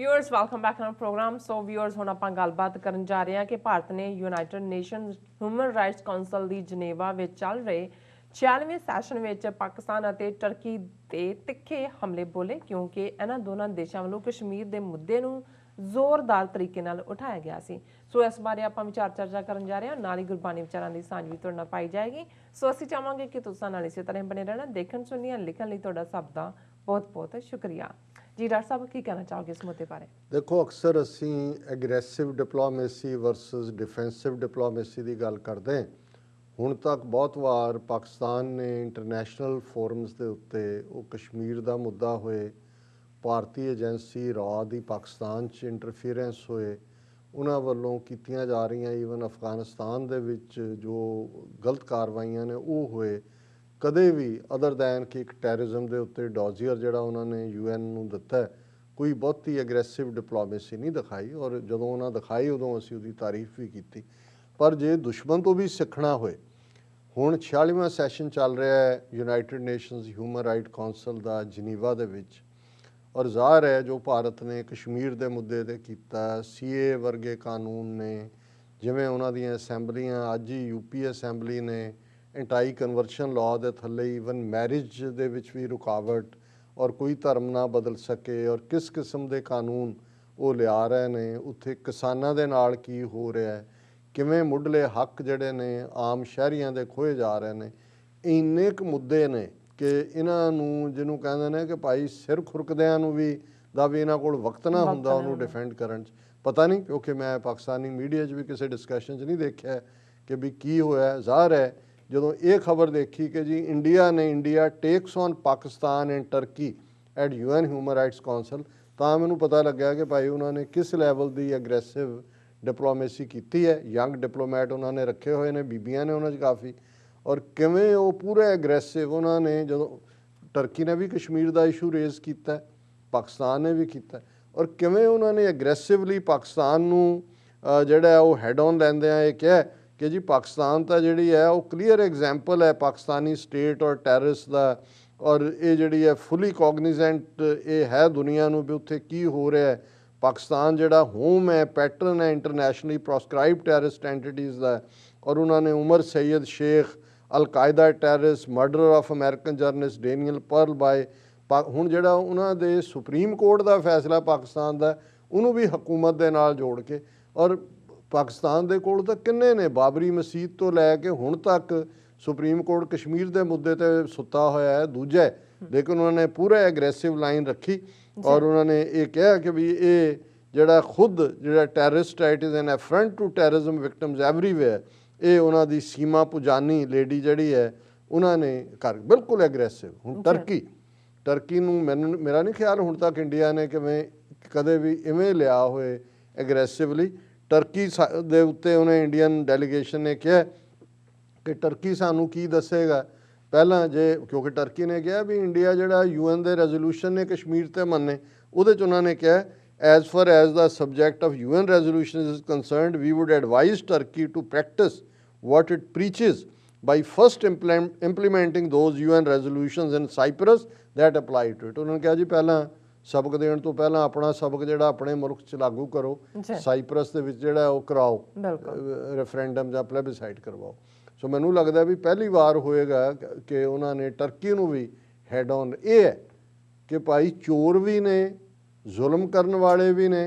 Viewers welcome back on programme. So viewers हुण आपां गलबात करन जा रहे हैं कि भारत ने United Nations human rights council दी जनेवा विच चल रहे 46वें सैशन विच पाकिस्तान ਅਤੇ टर्की ਦੇ ਤਿੱਖੇ ਹਮਲੇ ਬੋਲੇ क्योंकि इन्हां दोनों देशों ਵੱਲੋਂ कश्मीर ਦੇ ਮੁੱਦੇ ਨੂੰ ਜ਼ੋਰਦਾਰ ਤਰੀਕੇ ਨਾਲ ਉਠਾਇਆ ਗਿਆ ਸੀ। ਸੋ ਇਸ ਬਾਰੇ ਆਪਾਂ ਵਿਚਾਰ ਚਰਚਾ ਕਰਨ ਜਾ ਰਹੇ ਹਾਂ, ਨਾਲ ਹੀ ਗੁਰਬਾਣੀ ਵਿਚਾਰਾਂ ਦੀ ਸਾਂਝ ਵੀ ਤੁਹਾਡੇ ਨਾਲ ਪਾਈ ਜਾਏਗੀ। ਸੋ ਅਸੀਂ ਚਾਹਾਂਗੇ ਕਿ ਤੁਸੀਂ ਨਾਲ ਇਸੇ ਤਰ੍ਹਾਂ ਬਣੇ ਰਹਿਣਾ। ਦੇਖਣ ਸੁਣੀਆਂ ਲਿਖਣ ਲਈ ਤੁਹਾਡਾ ਸਭ ਦਾ ਬਹੁਤ ਬਹੁਤ ਸ਼ੁਕਰੀਆ जी। डॉक्टर साहब की कहना चाहोगे इस मुद्दे बारे? देखो, अक्सर असी aggressive diplomacy versus defensive diplomacy की गल करते हैं। ਹੁਣ तक बहुत वार पाकिस्तान ने इंटरनेशनल फोरम्स के उत्ते वो कश्मीर का मुद्दा होए, भारतीय एजेंसी रॉ की पाकिस्तान च इंटरफेरेंस होए, उन्होंने वालों कीतियां जा रही ईवन अफगानिस्तान दे विच जो गलत कार्रवाइयां ने वो होए, कदे भी अदर दैन कि एक टैरिज्म के उत्ते डॉजियर जिहड़ा उन्होंने UN नूं दिता है, कोई बहुती एग्रैसिव डिप्लोमेसी नहीं दिखाई। और जदों उन्होंने दिखाई उदों असीं उहदी तारीफ भी की। पर जे दुश्मन तो भी सीखना होए, हुण 46वां सैशन चल रहा है United Nations human right council का जनीवा दे विच, और ज़ाहिर है जो भारत ने कश्मीर के मुद्दे ते कीता, CA वर्गे कानून ने, जिवें उन्हां दीयां असैंबलियां अज ही UP असैंबली ने एंटाई कन्वर्शन लॉ के थले ईवन मैरिज दे विच भी रुकावट, और कोई धर्म ना बदल सके, और किस किस्म के कानून वो लिया रहे ने, उत्थे किसानां दे नाल की हो रहा है, किवें मुढ़ले हक जिहड़े ने आम शहरीआं दे खोए जा रहे हैं। इन्ने क मुद्दे ने कि इन्हां नूं जिन्हों कहंदे ने कि भाई सिर खुरकदिआं नूं भी दा भी इन्हां कोल वक्त ना हुंदा उहनूं डिफेंड करन च। पता नहीं, क्योंकि मैं पाकिस्तानी मीडिया च भी किसी डिस्कशन च नहीं देखिया कि भी की होया। ज़ाहिर है ਜਦੋਂ ਇਹ ਖਬਰ ਦੇਖੀ ਕਿ ਜੀ India takes on Pakistan and turkey at UN human rights council, ਤਾਂ ਮੈਨੂੰ ਪਤਾ ਲੱਗਿਆ ਕਿ ਭਾਈ ਉਹਨਾਂ ਨੇ ਕਿਸ ਲੈਵਲ ਦੀ ਐਗਰੈਸਿਵ ਡਿਪਲੋਮੇਸੀ ਕੀਤੀ ਹੈ। ਯੰਗ ਡਿਪਲੋਮੈਟ ਉਹਨਾਂ ਨੇ ਰੱਖੇ ਹੋਏ ਨੇ, ਬੀਬੀਆਂ ਨੇ ਉਹਨਾਂ 'ਚ ਕਾਫੀ, ਔਰ ਕਿਵੇਂ ਉਹ ਪੂਰਾ ਐਗਰੈਸਿਵ ਉਹਨਾਂ ਨੇ, ਜਦੋਂ ਟਰਕੀ ਨੇ ਵੀ ਕਸ਼ਮੀਰ ਦਾ ਇਸ਼ੂ ਰੇਜ਼ ਕੀਤਾ, ਪਾਕਿਸਤਾਨ ਨੇ ਵੀ ਕੀਤਾ, ਔਰ ਕਿਵੇਂ ਉਹਨਾਂ ਨੇ ਐਗਰੈਸਿਵਲੀ ਪਾਕਿਸਤਾਨ ਨੂੰ ਜਿਹੜਾ ਉਹ ਹੈਡ ਔਨ ਲੈਂਦਿਆਂ ਇਹ ਕਿਹਾ कि जी पाकिस्तान तो जी है वो क्लीयर एग्जाम्पल है पाकिस्तानी स्टेट और टैररिस्ट का, और ये जी है फुली कॉगनीजेंट ये है दुनिया नूं भी उत्थे की हो रहा है। पाकिस्तान जिहड़ा होम है, पैटर्न है इंटरनेशनली प्रोस्क्राइब टैररिस्ट एंटिटीज़ का, और उन्होंने Omar Saeed Sheikh, al Qaeda terrorist, murder of American journalist Daniel Pearl by हुण जिहड़ा उन्हां दे सुप्रीम कोर्ट का फैसला पाकिस्तान का, उन्होंने भी हुकूमत के नाल जोड़ के, और पाकिस्तान के कोल तो किन्ने ने बाबरी मसीत तो लैके हुण तक सुप्रीम कोर्ट कश्मीर के मुद्दे ते सुता होया है, दूजा है, लेकिन उन्होंने पूरा एग्रैसिव लाइन रखी, और उन्होंने ये कहा कि भी ये जिहड़ा खुद जिहड़ा टैररिस्ट है, it is an affront to terrorism victims everywhere, ये उन्हां दी सीमा पुजानी लेडी जिहड़ी है उन्होंने कर बिल्कुल एग्रैसिव। हुण टर्की नूं मेरा नहीं ख्याल हुण तक इंडिया ने किवें कदे भी इवें लिया होए एग्रैसिवली। टर्की दे उत्ते उन्हें इंडियन डेलीगेशन ने कहा कि टर्की सानू की दसेगा पहला जे, क्योंकि टर्की ने कहा भी इंडिया जिहड़ा UN दे रेजोल्यूशन ने कश्मीर ते मन्ने, उहदे च उन्होंने कहा as far as the subject of UN resolution is concerned we would advise Turkey to practise what it preaches by first implementing those UN resolutions in Cyprus that apply to it। उन्होंने कहा जी पहला सबक देण तो पहला अपना सबक जिहड़ा अपने मुल्क च लागू करो, साइप्रस दे विच जिहड़ा वो कराओ रेफरेंडम जां प्लेबिसाइट करवाओ। सो मैनूं लगदा भी पहली बार होएगा कि उन्होंने टर्की नूं भी हैड ऑन, ये है कि भाई चोर भी ने, जुल्म करन वाले भी ने,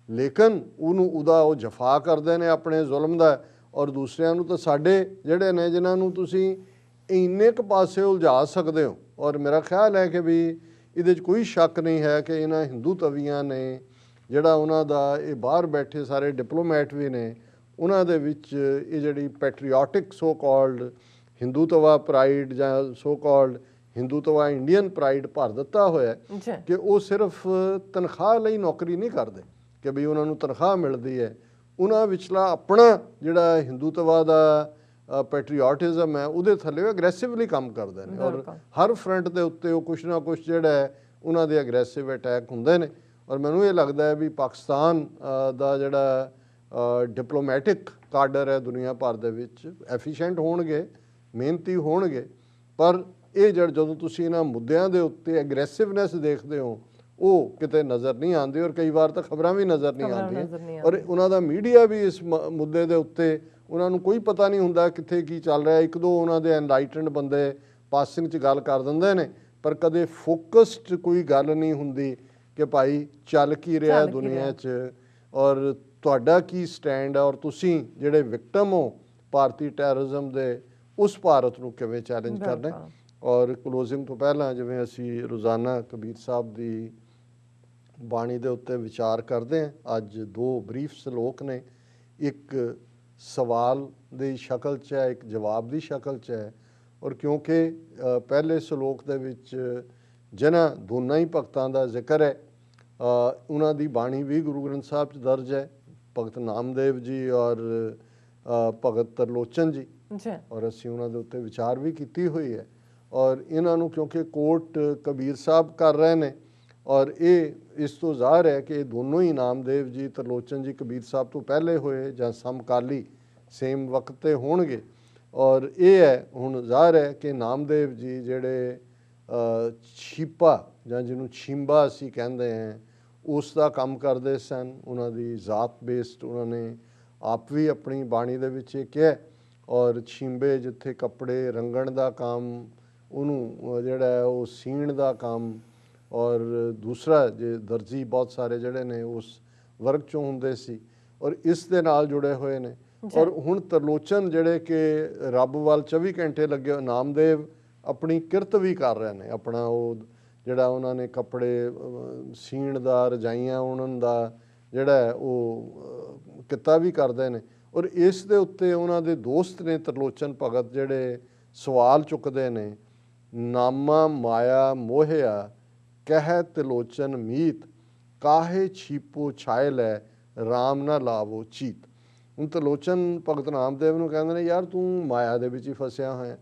लेकिन उहनूं उहदा वो जफा करदे ने अपने जुल्म दा, और दूसरिਆਂ ਨੂੰ ਤਾਂ ਸਾਡੇ ਜਿਹੜੇ ਨੇ जिन्हां नूं तुसीं ਇੰਨੇ ਕ ਪਾਸੇ ਉਲਝਾ ਸਕਦੇ ਹੋ। और मेरा ख्याल है कि भी ਇਹਦੇ 'ਚ ਕੋਈ ਸ਼ੱਕ नहीं है कि इन्हां हिंदू तवियां ने ਜਿਹੜਾ ਉਹਨਾਂ ਦਾ ਇਹ ਬਾਹਰ ਬੈਠੇ ਸਾਰੇ ਡਿਪਲੋਮੈਟ ਵੀ ਨੇ, ਉਹਨਾਂ ਦੇ ਵਿੱਚ ਇਹ ਜਿਹੜੀ ਪੈਟਰੀਓਟਿਕ ਸੋ ਕਾਲਡ ਹਿੰਦੂਤਵਾ ਪ੍ਰਾਈਡ ਜਾਂ so called Hindutva Indian pride ਭਰ ਦਿੱਤਾ ਹੋਇਆ ਕਿ ਉਹ ਸਿਰਫ ਤਨਖਾਹ ਲਈ ਨੌਕਰੀ ਨਹੀਂ ਕਰਦੇ ਕਿ ਵੀ ਉਹਨਾਂ ਨੂੰ ਤਨਖਾਹ ਮਿਲਦੀ ਹੈ, ਉਹਨਾਂ ਵਿਚਲਾ ਆਪਣਾ ਜਿਹੜਾ ਹਿੰਦੂਤਵਾ ਦਾ ਪੈਟਰੀਓਟਿਜ਼ਮ ਹੈ ਉਹਦੇ ਥੱਲੇ ਐਗਰੈਸਿਵਲੀ ਕੰਮ ਕਰਦੇ ਨੇ, ਔਰ ਹਰ ਫਰੰਟ ਦੇ ਉੱਤੇ ਉਹ ਕੁਛ ਨਾ ਕੁਛ ਜਿਹੜਾ ਹੈ ਉਹਨਾਂ ਦੇ ਐਗਰੈਸਿਵ ਅਟੈਕ ਹੁੰਦੇ ਨੇ। ਔਰ ਮੈਨੂੰ ਇਹ ਲੱਗਦਾ ਹੈ ਵੀ ਪਾਕਿਸਤਾਨ ਦਾ ਜਿਹੜਾ ਡਿਪਲੋਮੈਟਿਕ ਕਾਡਰ ਹੈ ਦੁਨੀਆ ਭਰ ਦੇ ਵਿੱਚ ਐਫੀਸ਼ੀਐਂਟ ਹੋਣਗੇ, ਮਿਹਨਤੀ ਹੋਣਗੇ, ਪਰ ਇਹ ਜਦੋਂ ਤੁਸੀਂ ਇਹਨਾਂ ਮੁੱਦਿਆਂ ਦੇ ਉੱਤੇ ਐਗਰੈਸਿਵਨੈਸ ਦੇਖਦੇ ਹੋ ਉਹ ਕਿਤੇ ਨਜ਼ਰ ਨਹੀਂ ਆਉਂਦੇ, ਔਰ ਕਈ ਵਾਰ ਤਾਂ ਖਬਰਾਂ ਵੀ ਨਜ਼ਰ ਨਹੀਂ ਖਬਰਾਂ ਆਉਂਦੀਆਂ, ਨਜ਼ਰ ਨਹੀਂ ਔਰ ਉਹਨਾਂ ਦਾ ਮੀਡੀਆ ਵੀ ਇਸ ਮੁੱਦੇ ਦੇ ਉੱਤੇ ਉਹਨਾਂ ਨੂੰ ਕੋਈ ਪਤਾ ਨਹੀਂ ਹੁੰਦਾ ਕਿੱਥੇ ਕੀ ਚੱਲ ਰਿਹਾ। ਇੱਕ ਦੋ ਉਹਨਾਂ ਦੇ ਐਨਲਾਈਟਨਡ ਬੰਦੇ ਪਾਸਿੰਗ 'ਚ ਗੱਲ ਕਰ ਦਿੰਦੇ ਨੇ, ਪਰ ਕਦੇ ਫੋਕਸਡ ਕੋਈ ਗੱਲ ਨਹੀਂ ਹੁੰਦੀ ਕਿ ਭਾਈ ਚੱਲ ਕੀ ਰਿਹਾ ਦੁਨੀਆ 'ਚ, ਔਰ ਤੁਹਾਡਾ ਕੀ ਸਟੈਂਡ ਹੈ, ਔਰ ਤੁਸੀਂ ਜਿਹੜੇ ਵਿਕਟਮ ਹੋ ਭਾਰਤੀ ਟੈਰਰਿਜ਼ਮ ਦੇ, ਉਸ ਭਾਰਤ ਨੂੰ ਕਿਵੇਂ ਚੈਲੰਜ ਕਰਨਾ। ਔਰ ਕਲੋਜ਼ਿੰਗ ਤੋਂ ਪਹਿਲਾਂ ਜਿਵੇਂ ਅਸੀਂ ਰੋਜ਼ਾਨਾ ਕਬੀਰ ਸਾਹਿਬ ਦੀ ਬਾਣੀ ਦੇ ਉੱਤੇ ਵਿਚਾਰ ਕਰਦੇ ਹਾਂ, ਅੱਜ ਦੋ ਬਰੀਫ ਸਲੋਕ ਨੇ, ਇੱਕ ਸਵਾਲ ਦੀ ਸ਼ਕਲ 'ਚ ਹੈ, ਇੱਕ ਜਵਾਬ ਦੀ ਸ਼ਕਲ 'ਚ ਹੈ। ਔਰ ਕਿਉਂਕਿ ਪਹਿਲੇ ਸਲੋਕ ਦੇ ਵਿੱਚ ਜਿਨ੍ਹਾਂ ਦੋਨਾਂ ਹੀ ਭਗਤਾਂ ਦਾ ਜ਼ਿਕਰ ਹੈ, ਉਹਨਾਂ ਦੀ ਬਾਣੀ ਵੀ ਗੁਰੂ ਗ੍ਰੰਥ ਸਾਹਿਬ 'ਚ ਦਰਜ ਹੈ, ਭਗਤ ਨਾਮਦੇਵ ਜੀ ਔਰ ਭਗਤ ਤਰਲੋਚਨ ਜੀ, ਔਰ ਅਸੀਂ ਉਹਨਾਂ ਦੇ ਉੱਤੇ ਵਿਚਾਰ ਵੀ ਕੀਤੀ ਹੋਈ ਹੈ। ਔਰ ਇਹਨਾਂ ਨੂੰ ਕਿਉਂਕਿ ਕੋਟ ਕਬੀਰ ਸਾਹਿਬ ਕਰ ਰਹੇ ਨੇ, ਔਰ ਇਹ ਇਸ ਤੋਂ ਜ਼ਾਹਰ ਹੈ ਕਿ ਇਹ ਦੋਨੋਂ ਹੀ ਨਾਮਦੇਵ ਜੀ ਤਰਲੋਚਨ ਜੀ ਕਬੀਰ ਸਾਹਿਬ ਤੋਂ ਪਹਿਲੇ ਹੋਏ ਜਾਂ ਸਮਕਾਲੀ ਸੇਮ ਵਕਤ ਤੇ ਹੋਣਗੇ। ਔਰ ਇਹ ਹੈ ਹੁਣ ਜ਼ਾਹਰ ਹੈ ਕਿ ਨਾਮਦੇਵ ਜੀ ਜਿਹੜੇ ਛੀਪਾ ਜਾਂ ਜਿਹਨੂੰ ਛਿੰਬਾ ਅਸੀਂ ਕਹਿੰਦੇ ਹਾਂ, ਉਸ ਦਾ ਕੰਮ ਕਰਦੇ ਸਨ। ਉਹਨਾਂ ਦੀ ਜ਼ਾਤ ਬੇਸਡ ਉਹਨਾਂ ਨੇ ਆਪ ਵੀ ਆਪਣੀ ਬਾਣੀ ਦੇ ਵਿੱਚ ਇਹ ਕਿਹਾ। ਔਰ ਛਿੰਬੇ ਜਿੱਥੇ ਕੱਪੜੇ ਰੰਗਣ ਦਾ ਕੰਮ, ਉਹਨੂੰ ਜਿਹੜਾ ਉਹ ਸੀਣ ਦਾ ਕੰਮ, ਔਰ ਦੂਸਰਾ ਜੇ ਦਰਜੀ ਬਹੁਤ ਸਾਰੇ ਜਿਹੜੇ ਨੇ ਉਸ ਵਰਗ 'ਚੋਂ ਹੁੰਦੇ ਸੀ, ਔਰ ਇਸ ਦੇ ਨਾਲ ਜੁੜੇ ਹੋਏ ਨੇ। ਔਰ ਹੁਣ ਤਰਲੋਚਨ ਜਿਹੜੇ ਕਿ ਰੱਬ ਵੱਲ 24 ਘੰਟੇ ਲੱਗੇ, ਨਾਮਦੇਵ ਆਪਣੀ ਕਿਰਤ ਵੀ ਕਰ ਰਹੇ ਨੇ, ਆਪਣਾ ਉਹ ਜਿਹੜਾ ਉਹਨਾਂ ਨੇ ਕੱਪੜੇ ਸੀਣ ਦਾ, ਰਜਾਈਆਂ ਉਣਨ ਦਾ ਜਿਹੜਾ ਉਹ ਕਿੱਤਾ ਵੀ ਕਰਦੇ ਨੇ। ਔਰ ਇਸ ਦੇ ਉੱਤੇ ਉਹਨਾਂ ਦੇ ਦੋਸਤ ਨੇ ਤਰਲੋਚਨ ਭਗਤ ਜਿਹੜੇ ਸਵਾਲ ਚੁੱਕਦੇ ਨੇ, ਨਾਮਾ ਮਾਇਆ ਮੋਹਿਆ ਕਹਿ ਤਿਲੋਚਨ ਮੀਤ, ਕਾਹੇ ਛੀਪੋ ਛਾਇ ਲੈ ਰਾਮ ਨਾ ਲਾਵੋ ਚੀਤ। ਹੁਣ ਤਿਲੋਚਨ ਭਗਤ ਨਾਮਦੇਵ ਨੂੰ ਕਹਿੰਦੇ ਨੇ, ਯਾਰ ਤੂੰ ਮਾਇਆ ਦੇ ਵਿੱਚ ਹੀ ਫਸਿਆ ਹੋਇਆ,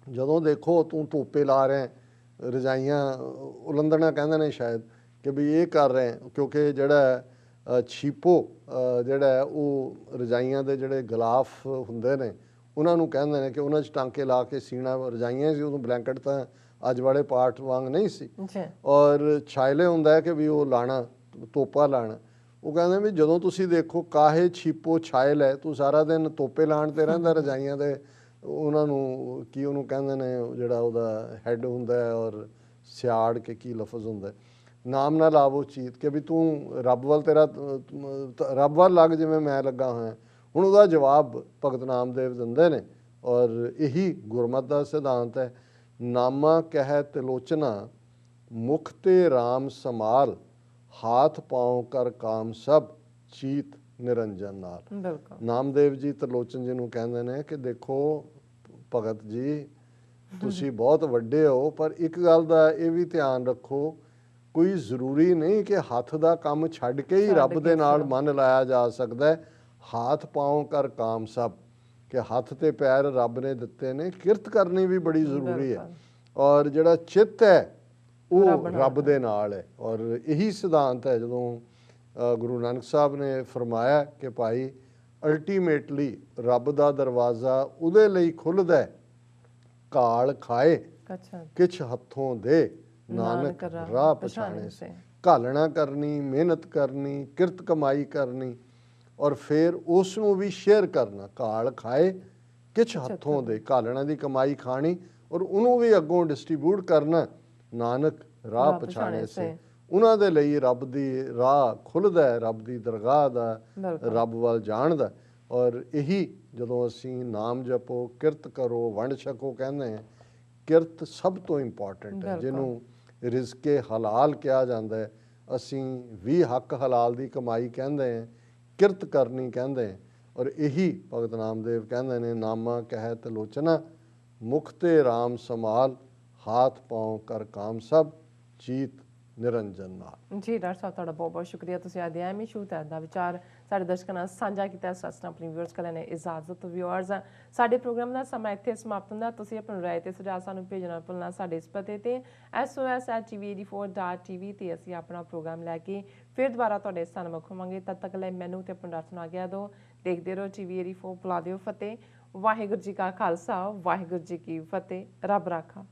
ਜਦੋਂ ਦੇਖੋ ਤੂੰ ਤੋਪੇ ਲਾ ਰਿਹਾ, ਰਜਾਈਆਂ ਉਲੰਦਣਾ ਕਹਿੰਦੇ ਨੇ ਸ਼ਾਇਦ, ਕਿ ਵੀ ਇਹ ਕਰ ਰਹੇ, ਕਿਉਂਕਿ ਜਿਹੜਾ ਛੀਪੋ ਜਿਹੜਾ ਉਹ ਰਜਾਈਆਂ ਦੇ ਜਿਹੜੇ ਗਲਾਫ ਹੁੰਦੇ ਨੇ ਉਹਨਾਂ ਨੂੰ ਕਹਿੰਦੇ ਨੇ ਕਿ ਉਹਨਾਂ 'ਚ ਟਾਂਕੇ ਲਾ ਕੇ ਸੀਣਾ। ਰਜਾਈਆਂ ਸੀ ਉਦੋਂ, ਬਲੈਂਕਟ ਤਾਂ ਅੱਜ ਵਾਲੇ ਪਾਰਟ ਵਾਂਗ ਨਹੀਂ ਸੀ। ਔਰ ਛਾਇਲੇ ਹੁੰਦਾ ਕਿ ਵੀ ਉਹ ਲਾਣਾ, ਤੋਪਾ ਲਾਣਾ। ਉਹ ਕਹਿੰਦੇ ਵੀ ਜਦੋਂ ਤੁਸੀਂ ਦੇਖੋ ਕਾਹੇ ਛੀਪੋ ਛਾਇਲ ਹੈ, ਤੂੰ ਸਾਰਾ ਦਿਨ ਤੋਪੇ ਲਾਣ ਤੇ ਰਹਿੰਦਾ ਰਜਾਈਆਂ ਦੇ। ਉਹਨਾਂ ਨੂੰ ਕੀ ਉਹਨੂੰ ਕਹਿੰਦੇ ਨੇ, ਜਿਹੜਾ ਉਹਦਾ ਹੈੱਡ ਹੁੰਦਾ ਹੈ, ਔਰ ਸਿਆੜ ਕੇ ਕੀ ਲਫ਼ਜ਼ ਹੁੰਦਾ, ਨਾਮ ਨਾ ਲਾਵੋ ਚੀਤ, ਕਿ ਵੀ ਤੂੰ ਰੱਬ ਵੱਲ, ਤੇਰਾ ਰੱਬ ਵੱਲ ਲੱਗ ਜਿਵੇਂ ਮੈਂ ਲੱਗਾ ਹੋਇਆ। ਹੁਣ ਉਹਦਾ ਜਵਾਬ ਭਗਤ ਨਾਮਦੇਵ ਦਿੰਦੇ ਨੇ, ਔਰ ਇਹੀ ਗੁਰਮਤਿ ਦਾ ਸਿਧਾਂਤ ਹੈ। ਨਾਮਾ ਕਹਿ ਤਿਲੋਚਨਾ ਮੁਖ ਤੇ ਰਾਮ ਸਮਾਲ, ਹਾਥ ਪਾਉ ਕਰ ਕਾਮ ਸਭ ਚੀਤ ਨਿਰੰਜਨ ਨਾਲ। ਨਾਮਦੇਵ ਜੀ ਤਰਲੋਚਨ ਜੀ ਨੂੰ ਕਹਿੰਦੇ ਨੇ ਕਿ ਦੇਖੋ ਭਗਤ ਜੀ, ਤੁਸੀਂ ਬਹੁਤ ਵੱਡੇ ਹੋ, ਪਰ ਇੱਕ ਗੱਲ ਦਾ ਇਹ ਵੀ ਧਿਆਨ ਰੱਖੋ, ਕੋਈ ਜ਼ਰੂਰੀ ਨਹੀਂ ਕਿ ਹੱਥ ਦਾ ਕੰਮ ਛੱਡ ਕੇ ਹੀ ਰੱਬ ਦੇ ਨਾਲ ਮਨ ਲਾਇਆ ਜਾ ਸਕਦਾ ਹੈ। ਹਾਥ ਪਾਉ ਕਰ ਕਾਮ ਸਭ, ਕਿ ਹੱਥ ਤੇ ਪੈਰ ਰੱਬ ਨੇ ਦਿੱਤੇ ਨੇ, ਕਿਰਤ ਕਰਨੀ ਵੀ ਬੜੀ ਜ਼ਰੂਰੀ ਹੈ। ਔਰ ਜਿਹੜਾ ਚਿੱਤ ਹੈ ਉਹ ਰੱਬ ਦੇ ਨਾਲ ਹੈ। ਔਰ ਇਹੀ ਸਿਧਾਂਤ ਹੈ ਜਦੋਂ ਗੁਰੂ ਨਾਨਕ ਸਾਹਿਬ ਨੇ ਫਰਮਾਇਆ ਕਿ ਭਾਈ ਅਲਟੀਮੇਟਲੀ ਰੱਬ ਦਾ ਦਰਵਾਜ਼ਾ ਉਹਦੇ ਲਈ ਖੁੱਲ੍ਹਦਾ, ਕਾਲ ਖਾਏ ਕਿਛ ਹੱਥੋਂ ਦੇ, ਨਾਨਕ ਰਾਹ ਪਛਾਣੇ ਸੇ। ਘਾਲਣਾ ਕਰਨੀ, ਮਿਹਨਤ ਕਰਨੀ, ਕਿਰਤ ਕਮਾਈ ਕਰਨੀ, ਔਰ ਫਿਰ ਉਸ ਨੂੰ ਵੀ ਸ਼ੇਅਰ ਕਰਨਾ। ਕਾਲ ਖਾਏ ਕਿਛ ਹੱਥੋਂ ਦੇ, ਘਾਲਣਾ ਦੀ ਕਮਾਈ ਖਾਣੀ, ਔਰ ਉਹਨੂੰ ਵੀ ਅੱਗੋਂ ਡਿਸਟਰੀਬਿਊਟ ਕਰਨਾ। ਨਾਨਕ ਰਾਹ ਪਛਾਣੇ ਸੇ, ਉਹਨਾਂ ਦੇ ਲਈ ਰੱਬ ਦੀ ਰਾਹ ਖੁੱਲ੍ਹਦਾ ਹੈ, ਰੱਬ ਦੀ ਦਰਗਾਹ ਦਾ, ਰੱਬ ਵੱਲ ਜਾਣ ਦਾ। ਔਰ ਇਹੀ ਜਦੋਂ ਅਸੀਂ ਨਾਮ ਜਪੋ, ਕਿਰਤ ਕਰੋ, ਵੰਡ ਛਕੋ ਕਹਿੰਦੇ ਹਾਂ, ਕਿਰਤ ਸਭ ਤੋਂ ਇੰਪੋਰਟੈਂਟ ਹੈ, ਜਿਹਨੂੰ ਰਿਜ਼ਕੇ ਹਲਾਲ ਕਿਹਾ ਜਾਂਦਾ ਹੈ। ਅਸੀਂ ਵੀ ਹੱਕ ਹਲਾਲ ਦੀ ਕਮਾਈ ਕਹਿੰਦੇ ਹਾਂ, ਕਿਰਤ ਕਰਨੀ ਕਹਿੰਦੇ ਹਾਂ। ਔਰ ਇਹੀ ਭਗਤ ਨਾਮਦੇਵ ਕਹਿੰਦੇ ਨੇ, ਨਾਮਾ ਕਹਿ ਤਿਲੋਚਨਾ ਮੁਖ ਤੇ ਰਾਮ ਸਮਾਲ, ਹਾਥ ਪਾਉ ਕਰ ਕਾਮ ਸਭ ਚੀਤ ਨਿਰੰਜਨ ਨਾਲ। ਜੀ ਡਾਕਟਰ ਸਾਹਿਬ, ਤੁਹਾਡਾ ਬਹੁਤ ਬਹੁਤ ਸ਼ੁਕਰੀਆ। ਤੁਸੀਂ ਅੱਜ ਐਵੇਂ ਸ਼ੁਰੂ ਦਾ ਵਿਚਾਰ ਸਾਡੇ ਦਰਸ਼ਕਾਂ ਨਾਲ ਸਾਂਝਾ ਕੀਤਾ। ਸੱਚ ਆਪਣੀ ਵਿਊਅਰਸ ਕਰ ਲੈਣੇ ਇਜਾਜ਼ਤ। ਵਿਊਅਰਸ, ਸਾਡੇ ਪ੍ਰੋਗਰਾਮ ਦਾ ਸਮਾਂ ਇੱਥੇ ਸਮਾਪਤ ਹੁੰਦਾ। ਤੁਸੀਂ ਆਪਣੀ ਰਾਏ ਤੇ ਸੁਝਾਅ ਸਾਨੂੰ ਭੇਜਣਾ ਭੁੱਲਣਾ ਸਾਡੇ ਇਸ ਪਤੇ ਤੇ sos@tv84.tv ਤੇ ਅਸੀਂ ਆਪਣਾ ਪ੍ਰੋਗਰਾਮ ਲੈ ਕੇ ਫਿਰ ਦੁਬਾਰਾ ਤੁਹਾਡੇ ਸਨਮੁਖ ਹੋਵਾਂਗੇ। ਤਦ ਤੱਕ ਲਈ ਮੈਨੂੰ ਤੇ ਆਪਣੇ ਡਾਕਟਰ ਨੂੰ ਆਗਿਆ ਦਿਓ। ਦੇਖਦੇ ਰਹੋ TV84। ਬੁਲਾ ਦਿਓ ਫਤਿਹ। ਵਾਹਿਗੁਰੂ ਜੀ ਕਾ ਖਾਲਸਾ, ਵਾਹਿਗੁਰੂ ਜੀ ਕੀ ਫਤਿਹ। ਰੱਬ ਰਾਖਾ।